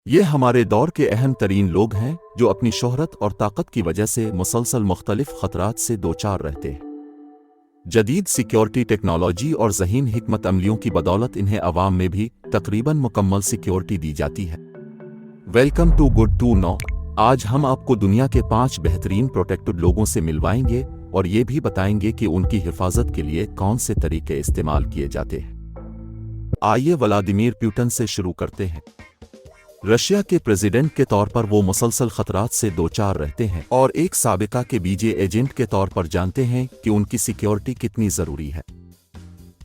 ये हमारे दौर के अहम तरीन लोग हैं जो अपनी शोहरत और ताकत की वजह से मुसलसल मुख्तलिफ खतरात से दोचार रहते हैं। जदीद सिक्योरिटी टेक्नोलॉजी और ज़हीन हिकमत अमलियों की बदौलत इन्हें अवाम में भी तकरीबन मुकम्मल सिक्योरिटी दी जाती है। Welcome to good to know. आज हम आपको दुनिया के 5 बेहतरीन प्रोटेक्टेड लोगों से मिलवाएंगे और ये भी बताएंगे कि उनकी हिफाजत के लिए कौन से तरीके इस्तेमाल किए जाते हैं। आइए व्लादिमीर पुतिन से शुरू करते हैं। रशिया के प्रेसिडेंट के तौर पर वो मुसलसल खतरात से दोचार रहते हैं और एक साबिका के बीजे एजेंट के तौर पर जानते हैं कि उनकी सिक्योरिटी कितनी ज़रूरी है।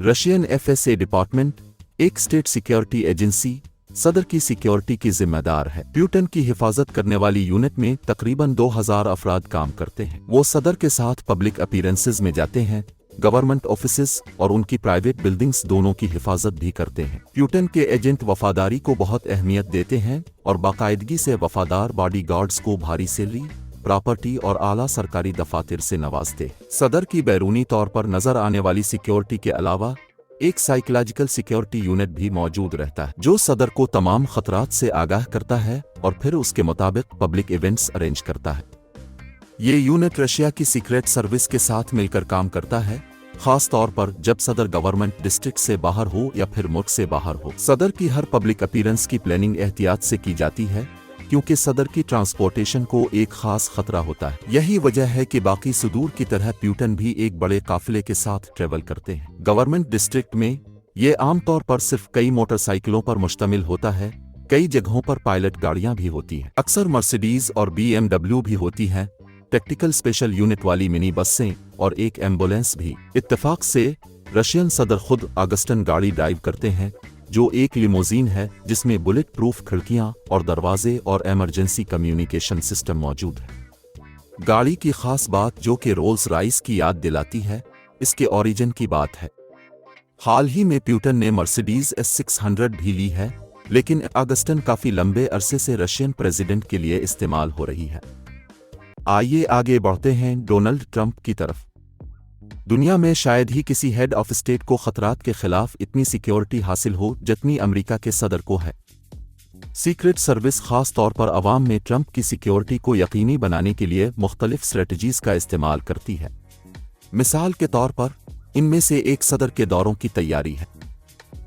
रशियन एफएसए डिपार्टमेंट, एक स्टेट सिक्योरिटी एजेंसी, सदर की सिक्योरिटी की जिम्मेदार है। पुतिन की हिफाजत करने वाली यूनिट में तकरीबन 2000 अफराद काम करते हैं। वो सदर के साथ पब्लिक अपीयरेंसेस में जाते हैं, गवर्नमेंट ऑफिसेस और उनकी प्राइवेट बिल्डिंग्स दोनों की हिफाजत भी करते हैं। पुतिन के एजेंट वफादारी को बहुत अहमियत देते हैं और बाकायदगी से वफादार बॉडीगार्ड्स को भारी सैलरी, प्रॉपर्टी और आला सरकारी दफातर से नवाजते हैं। सदर की बैरूनी तौर पर नजर आने वाली सिक्योरिटी के अलावा एक साइकोलॉजिकल सिक्योरिटी यूनिट भी मौजूद रहता है जो सदर को तमाम खतरात से आगाह करता है और फिर उसके मुताबिक पब्लिक इवेंट्स अरेंज करता है। ये यूनिट रशिया की सीक्रेट सर्विस के साथ मिलकर काम करता है, खास तौर पर जब सदर गवर्नमेंट डिस्ट्रिक्ट से बाहर हो या फिर मुल्क से बाहर हो। सदर की हर पब्लिक अपीयरेंस की प्लानिंग एहतियात से की जाती है क्योंकि सदर की ट्रांसपोर्टेशन को एक खास खतरा होता है। यही वजह है कि बाकी सुदूर की तरह पुतिन भी एक बड़े काफिले के साथ ट्रेवल करते हैं। गवर्नमेंट डिस्ट्रिक्ट में ये आमतौर पर सिर्फ कई मोटरसाइकिलों पर मुश्तमिल होता है। कई जगहों पर पायलट गाड़ियां भी होती हैं। अक्सर मर्सिडीज और BMW भी होती हैं, टेक्टिकल स्पेशल यूनिट वाली मिनी बसें और एक एम्बुलेंस भी। इत्तेफाक से रशियन सदर खुद ऑगस्टन गाड़ी ड्राइव करते हैं जो एक लिमोजीन है जिसमें बुलेट प्रूफ खिड़कियां और दरवाजे और इमरजेंसी कम्युनिकेशन सिस्टम मौजूद है। गाड़ी की खास बात जो कि रोल्स रॉयस की याद दिलाती है, इसके ओरिजिन की बात है। हाल ही में पुतिन ने मर्सिडीज S600 भी ली है, लेकिन ऑगस्टन काफी लंबे अरसे से रशियन प्रेसिडेंट के लिए इस्तेमाल हो रही है। आइए आगे बढ़ते हैं डोनाल्ड ट्रंप की तरफ। दुनिया में शायद ही किसी हेड ऑफ स्टेट को खतरात के खिलाफ इतनी सिक्योरिटी हासिल हो जितनी अमेरिका के सदर को है। सीक्रेट सर्विस खास तौर पर अवाम में ट्रंप की सिक्योरिटी को यकीनी बनाने के लिए मुख्तलिफ स्ट्रेटजीज का इस्तेमाल करती है। मिसाल के तौर पर इनमें से एक सदर के दौरों की तैयारी है,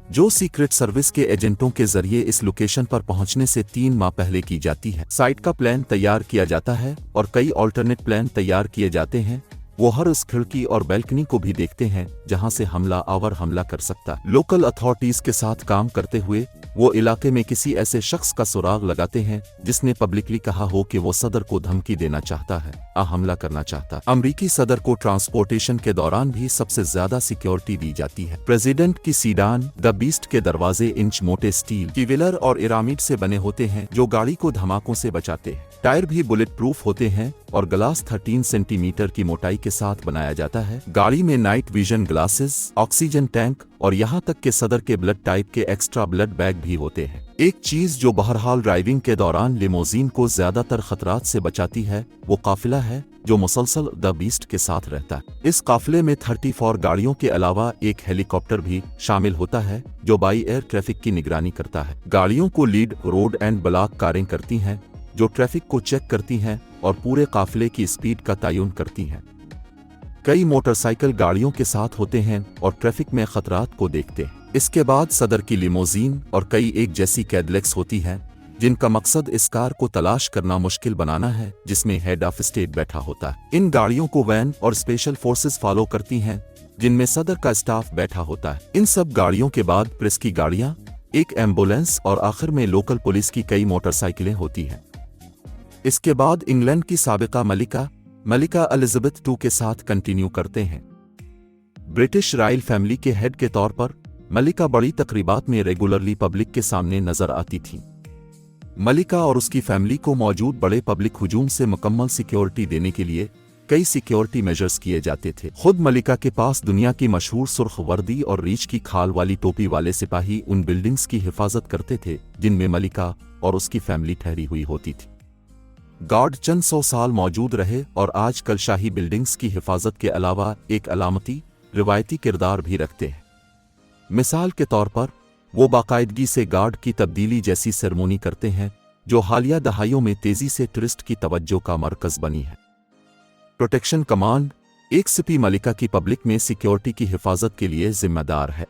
जो सीक्रेट सर्विस के एजेंटों के जरिए इस लोकेशन पर पहुंचने से 3 माह पहले की जाती है। साइट का प्लान तैयार किया जाता है और कई ऑल्टरनेट प्लान तैयार किए जाते हैं। वो हर उस खिड़की और बैल्कनी को भी देखते हैं जहां से हमलावर हमला कर सकता है। लोकल अथॉरिटीज के साथ काम करते हुए वो इलाके में किसी ऐसे शख्स का सुराग लगाते हैं जिसने पब्लिकली कहा हो कि वो सदर को धमकी देना चाहता है, हमला करना चाहता है। अमरीकी सदर को ट्रांसपोर्टेशन के दौरान भी सबसे ज्यादा सिक्योरिटी दी जाती है। प्रेसिडेंट की सीडान द बीस्ट के दरवाजे इंच मोटे स्टील की व्हीलर और इरामिड से बने होते हैं जो गाड़ी को धमाकों से बचाते हैं। टायर भी बुलेट प्रूफ होते हैं और ग्लास 13 सेंटीमीटर की मोटाई के साथ बनाया जाता है। गाड़ी में night vision glasses, oxygen tank और यहाँ तक के सदर के ब्लड टाइप के एक्स्ट्रा ब्लड बैग भी होते हैं। एक चीज जो बहरहाल ड्राइविंग के दौरान लिमोजीन को ज्यादातर खतरात से बचाती है वो काफिला है जो मुसलसल द बीस्ट के साथ रहता है। इस काफिले में 34 गाड़ियों के अलावा एक हेलीकॉप्टर भी शामिल होता है जो बाई एयर ट्रैफिक की निगरानी करता है। गाड़ियों को लीड रोड एंड ब्लॉक कारें करती हैं जो ट्रैफिक को चेक करती हैं और पूरे काफिले की स्पीड का तयन करती हैं। कई मोटरसाइकिल गाड़ियों के साथ होते हैं और ट्रैफिक में खतरात को देखते हैं। इसके बाद सदर की लिमोजीन और कई एक जैसी कैडिलैक्स होती हैं जिनका मकसद इस कार को तलाश करना मुश्किल बनाना है जिसमें हेड ऑफ स्टेट बैठा होता है। इन गाड़ियों को वैन और स्पेशल फोर्सेस फॉलो करती हैं जिनमें सदर का स्टाफ बैठा होता है। इन सब गाड़ियों के बाद प्रेस की गाड़ियां, एक एम्बुलेंस और आखिर में लोकल पुलिस की कई मोटरसाइकिलें होती हैं। इसके बाद इंग्लैंड की साबिका मलिका एलिजाबेथ II के साथ कंटिन्यू करते हैं। ब्रिटिश रॉयल फैमिली के हेड के तौर पर मलिका बड़ी तकरीबात में रेगुलरली पब्लिक के सामने नजर आती थी। मलिका और उसकी फैमिली को मौजूद बड़े पब्लिक हुजूम से मुकम्मल सिक्योरिटी देने के लिए कई सिक्योरिटी मेजर्स किए जाते थे। खुद मलिका के पास दुनिया की मशहूर सुर्ख वर्दी और रीछ की खाल वाली टोपी वाले सिपाही उन बिल्डिंग्स की हिफाजत करते थे जिनमें मलिका और उसकी फैमिली ठहरी हुई होती थी। गार्ड चंद 100 साल मौजूद रहे और आजकल शाही बिल्डिंग्स की हिफाजत के अलावा एक अलामती रिवायती किरदार भी रखते हैं। मिसाल के तौर पर वो बाकायदगी से गार्ड की तब्दीली जैसी सेरेमनी करते हैं जो हालिया दहाइयों में तेजी से टूरिस्ट की तवज्जो का मरकज बनी है। प्रोटेक्शन कमांड एक सिपी मलिका की पब्लिक में सिक्योरिटी की हिफाजत के लिए जिम्मेदार है।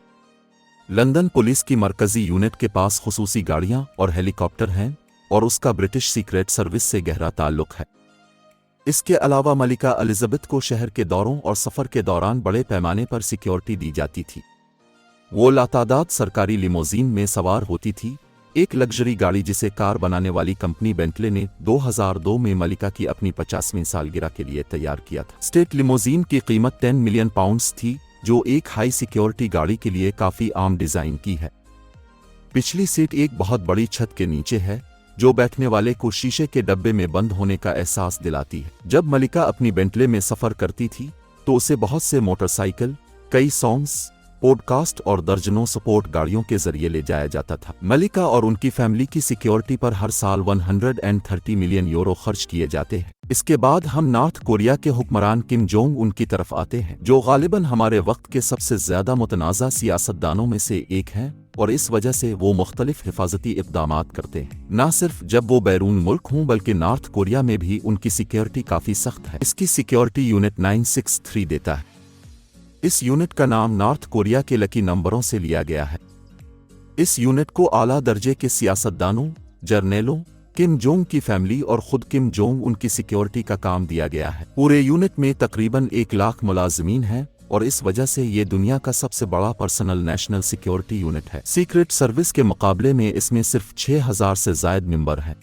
लंदन पुलिस की मरकजी यूनिट के पास खुसूसी गाड़ियां और हेलीकॉप्टर हैं और उसका ब्रिटिश सीक्रेट सर्विस से गहरा ताल्लुक है। इसके अलावा मलिका एलिजाबेथ को शहर के दौरों और सफ़र के दौरान बड़े पैमाने पर सिक्योरिटी दी जाती थी। वो लातादाद सरकारी लिमोजीन में सवार होती थी, एक लग्जरी गाड़ी जिसे कार बनाने वाली कंपनी बेंटले ने 2002 में मलिका की अपनी 50वीं सालगिरह के लिए तैयार किया था। स्टेट लिमोजीन की कीमत 10 मिलियन पाउंड्स थी, जो एक हाई सिक्योरिटी गाड़ी के लिए काफ़ी आम डिज़ाइन की है। पिछली सीट एक बहुत बड़ी छत के नीचे है, जो बैठने वाले को शीशे के डब्बे में बंद होने का एहसास दिलाती है। जब मलिका अपनी बेंटले में सफ़र करती थी तो उसे बहुत से मोटरसाइकिल, कई सॉन्ग्स, पॉडकास्ट और दर्जनों सपोर्ट गाड़ियों के जरिए ले जाया जाता था। मलिका और उनकी फैमिली की सिक्योरिटी पर हर साल 130 मिलियन यूरो खर्च किए जाते हैं। इसके बाद हम नॉर्थ कोरिया के हुक्मरान किम जोंग उन की तरफ आते हैं, जो गालिबन हमारे वक्त के सबसे ज्यादा मुतनाज़ा सियासतदानों में से एक हैं और इस वजह से वो मुख्तलिफ हिफाजती इक़दामात करते हैं। न सिर्फ जब वो बैरून मुल्क हों बल्कि नॉर्थ कोरिया में भी उनकी सिक्योरिटी काफ़ी सख्त है। इसकी सिक्योरिटी यूनिट 963 देता है। इस यूनिट का नाम नॉर्थ कोरिया के लकी नंबरों से लिया गया है। इस यूनिट को आला दर्जे के सियासतदानों, जर्नेलों, किम जोंग की फैमिली और खुद किम जोंग उनकी सिक्योरिटी का काम दिया गया है। पूरे यूनिट में तकरीबन 1 लाख मुलाजिमीन हैं और इस वजह से ये दुनिया का सबसे बड़ा पर्सनल नेशनल सिक्योरिटी यूनिट है। सीक्रेट सर्विस के मुकाबले में इसमें सिर्फ 6000 से ज़ायद मेंबर हैं।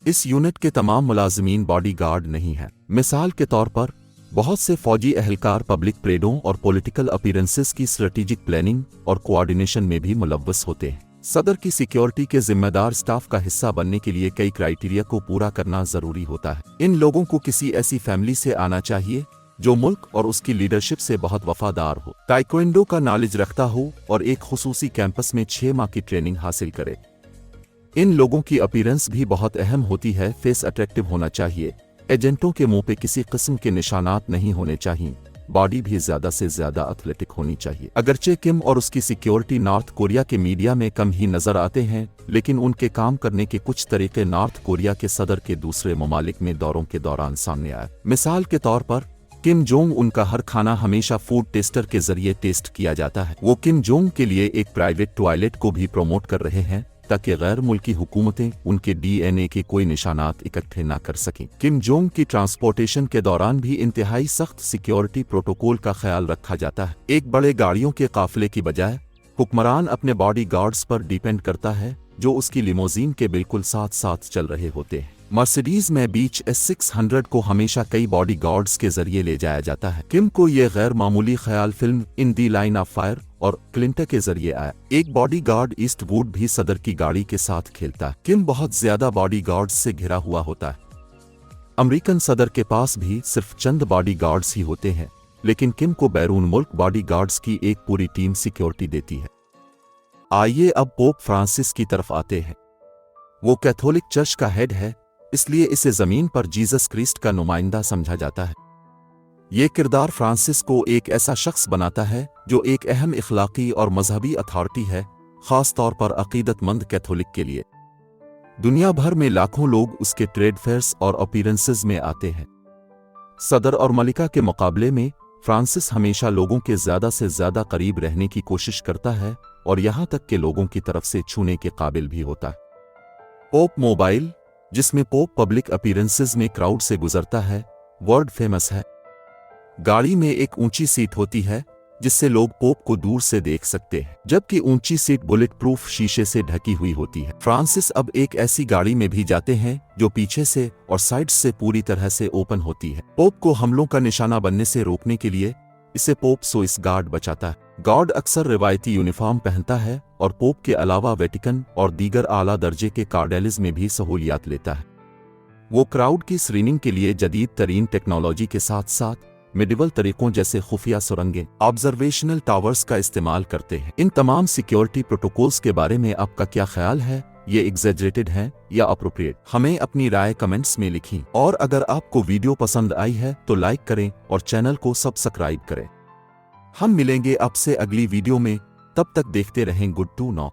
इस यूनिट के तमाम मुलाजिमीन बॉडी गार्ड नहीं हैं। मिसाल के तौर पर बहुत से फौजी अहलकार पब्लिक परेडों और पॉलिटिकल अपीयरेंसेस की स्ट्रेटेजिक प्लानिंग और कोऑर्डिनेशन में भी मुलव्वस होते हैं। सदर की सिक्योरिटी के जिम्मेदार स्टाफ का हिस्सा बनने के लिए कई क्राइटेरिया को पूरा करना जरूरी होता है। इन लोगों को किसी ऐसी फैमिली से आना चाहिए जो मुल्क और उसकी लीडरशिप से बहुत वफादार हो, ताइक्वांडो का नॉलेज रखता हो और एक खुसूसी कैंपस में 6 माह की ट्रेनिंग हासिल करे। इन लोगों की अपीयरेंस भी बहुत अहम होती है। फेस अट्रैक्टिव होना चाहिए, एजेंटों के मुंह पे किसी किस्म के निशानात नहीं होने चाहिए, बॉडी भी ज्यादा से ज्यादा एथलेटिक होनी चाहिए। अगरचे किम और उसकी सिक्योरिटी नॉर्थ कोरिया के मीडिया में कम ही नजर आते हैं, लेकिन उनके काम करने के कुछ तरीके नॉर्थ कोरिया के सदर के दूसरे ममालिक में दौरों के दौरान सामने आए। मिसाल के तौर पर किम जोंग उनका हर खाना हमेशा फूड टेस्टर के जरिए टेस्ट किया जाता है। वो किम जोंग के लिए एक प्राइवेट टॉयलेट को भी प्रमोट कर रहे हैं ताकि गैर मुल्की हुकूमतें उनके DNA के कोई निशानात इकट्ठे न कर सकें। किम जोंग की ट्रांसपोर्टेशन के दौरान भी इंतहाई सख्त सिक्योरिटी प्रोटोकॉल का ख्याल रखा जाता है। एक बड़े गाड़ियों के काफिले की बजाय हुक्मरान अपने बॉडी गार्ड्स पर डिपेंड करता है, जो उसकी लिमोजीन के बिल्कुल साथ साथ चल रहे होते हैं। मर्सिडीज में बीच S600 को हमेशा कई बॉडी गार्ड्स के जरिए ले जाया जाता है। किम को यह गैर मामूली ख्याल film in the line of fire और क्लिंटन के जरिए आया। एक बॉडी गार्ड ईस्टवुड भी सदर की गाड़ी के साथ खेलता है। किम बहुत ज्यादा बॉडी गार्ड्स से घिरा हुआ होता है। अमेरिकन सदर के पास भी सिर्फ चंद बॉडी गार्ड्स ही होते हैं, लेकिन किम को बैरून मुल्क बॉडी गार्ड्स की एक पूरी टीम सिक्योरिटी देती है। आइए अब पोप फ्रांसिस की तरफ आते हैं। वो कैथोलिक चर्च का हेड है, इसलिए इसे जमीन पर जीसस क्रिस्ट का नुमाइंदा समझा जाता है। ये किरदार फ्रांसिस को एक ऐसा शख्स बनाता है जो एक अहम इखलाकी और मजहबी अथॉरिटी है, खास तौर पर अकीदतमंद कैथोलिक के लिए। दुनिया भर में लाखों लोग उसके ट्रेड फेयर्स और अपीयरेंसेस में आते हैं। सदर और मलिका के मुकाबले में फ्रांसिस हमेशा लोगों के ज्यादा से ज्यादा करीब रहने की कोशिश करता है और यहां तक के लोगों की तरफ से छूने के काबिल भी होता है। पोप मोबाइल, जिसमें पोप पब्लिक अपीयरेंसेस में क्राउड से गुजरता है, वर्ल्ड फेमस है। गाड़ी में एक ऊंची सीट होती है जिससे लोग पोप को दूर से देख सकते हैं, जबकि ऊंची सीट बुलेट प्रूफ शीशे से ढकी हुई होती है। फ्रांसिस अब एक ऐसी गाड़ी में भी जाते हैं जो पीछे से और साइड से पूरी तरह से ओपन होती है। पोप को हमलों का निशाना बनने से रोकने के लिए इसे पोप सोइस गार्ड बचाता है। गार्ड अक्सर रिवायती यूनिफॉर्म पहनता है और पोप के अलावा वेटिकन और दीगर आला दर्जे के कार्डेलिज में भी सहूलियात लेता है। वो क्राउड की स्क्रीनिंग के लिए जदीद तरीन टेक्नोलॉजी के साथ साथ मिडिवल तरीकों जैसे खुफिया सुरंगें, ऑब्जर्वेशनल टावर्स का इस्तेमाल करते हैं। इन तमाम सिक्योरिटी प्रोटोकॉल्स के बारे में आपका क्या ख्याल है? ये एग्जेजरेटेड हैं या अप्रोप्रिएट? हमें अपनी राय कमेंट्स में लिखें और अगर आपको वीडियो पसंद आई है तो लाइक करें और चैनल को सब्सक्राइब करें। हम मिलेंगे आपसे अगली वीडियो में, तब तक देखते रहें गुड टू नो।